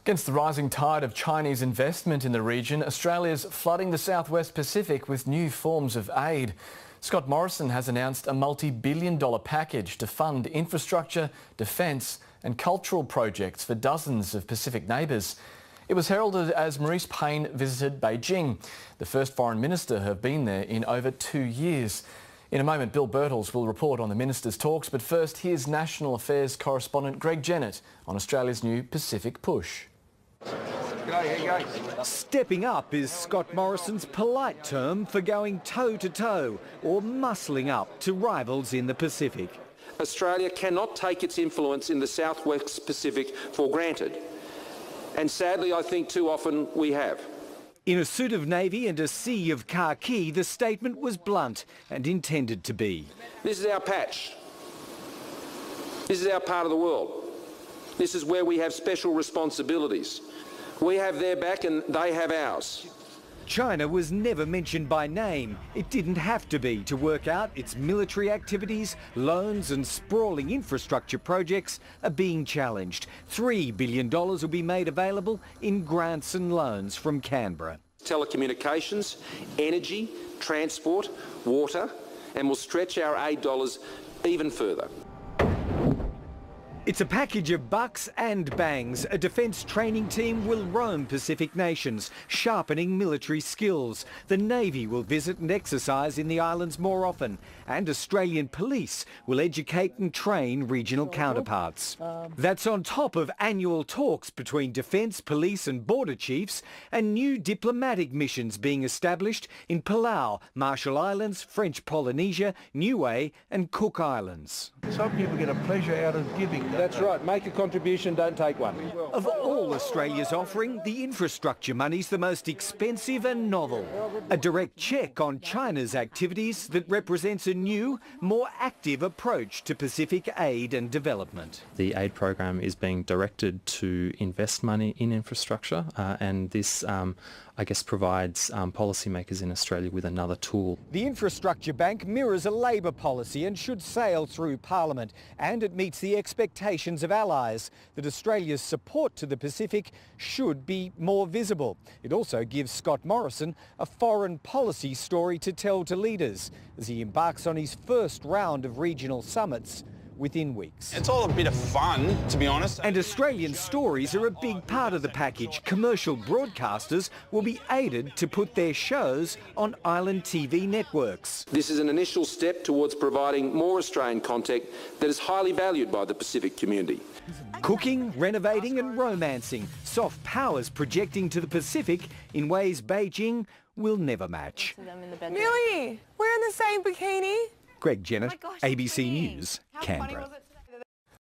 Against the rising tide of Chinese investment in the region, Australia's flooding the southwest Pacific with new forms of aid. Scott Morrison has announced a multi-billion-dollar package to fund infrastructure, defence and cultural projects for dozens of Pacific neighbours. It was heralded as Marise Payne visited Beijing. The first foreign minister to have been there in over 2 years. In a moment, Bill Birtles will report on the minister's talks, but first, here's National Affairs correspondent Greg Jennett on Australia's new Pacific push. Stepping up is Scott Morrison's polite term for going toe-to-toe or muscling up to rivals in the Pacific. Australia cannot take its influence in the southwest Pacific for granted. And sadly, I think too often we have. In a suit of navy and a sea of khaki, the statement was blunt and intended to be. This is our patch. This is our part of the world. This is where we have special responsibilities. We have their back and they have ours. China was never mentioned by name. It didn't have to be to work out its military activities, loans and sprawling infrastructure projects are being challenged. $3 billion will be made available in grants and loans from Canberra. Telecommunications, energy, transport, water, and will stretch our aid dollars even further. It's a package of bucks and bangs. A defence training team will roam Pacific nations, sharpening military skills. The Navy will visit and exercise in the islands more often. And Australian police will educate and train regional counterparts. That's on top of annual talks between defence, police and border chiefs and new diplomatic missions being established in Palau, Marshall Islands, French Polynesia, Niue and Cook Islands. Some people get a pleasure out of giving. That's right. Make a contribution, don't take one. Of all Australia's offering, the infrastructure money's the most expensive and novel. A direct check on China's activities that represents a new, more active approach to Pacific aid and development. The aid program is being directed to invest money in infrastructure and this I guess provides policymakers in Australia with another tool. The Infrastructure Bank mirrors a Labor policy and should sail through Parliament, and it meets the expectations of allies that Australia's support to the Pacific should be more visible. It also gives Scott Morrison a foreign policy story to tell to leaders as he embarks on his first round of regional summits within weeks. It's all a bit of fun, to be honest. And Australian stories are a big part of the package. Commercial broadcasters will be aided to put their shows on island TV networks. This is an initial step towards providing more Australian content that is highly valued by the Pacific community. Cooking, renovating and romancing. Soft powers projecting to the Pacific in ways Beijing will never match. Millie, we're in the same bikini. Greg Jennett, ABC News, Canberra.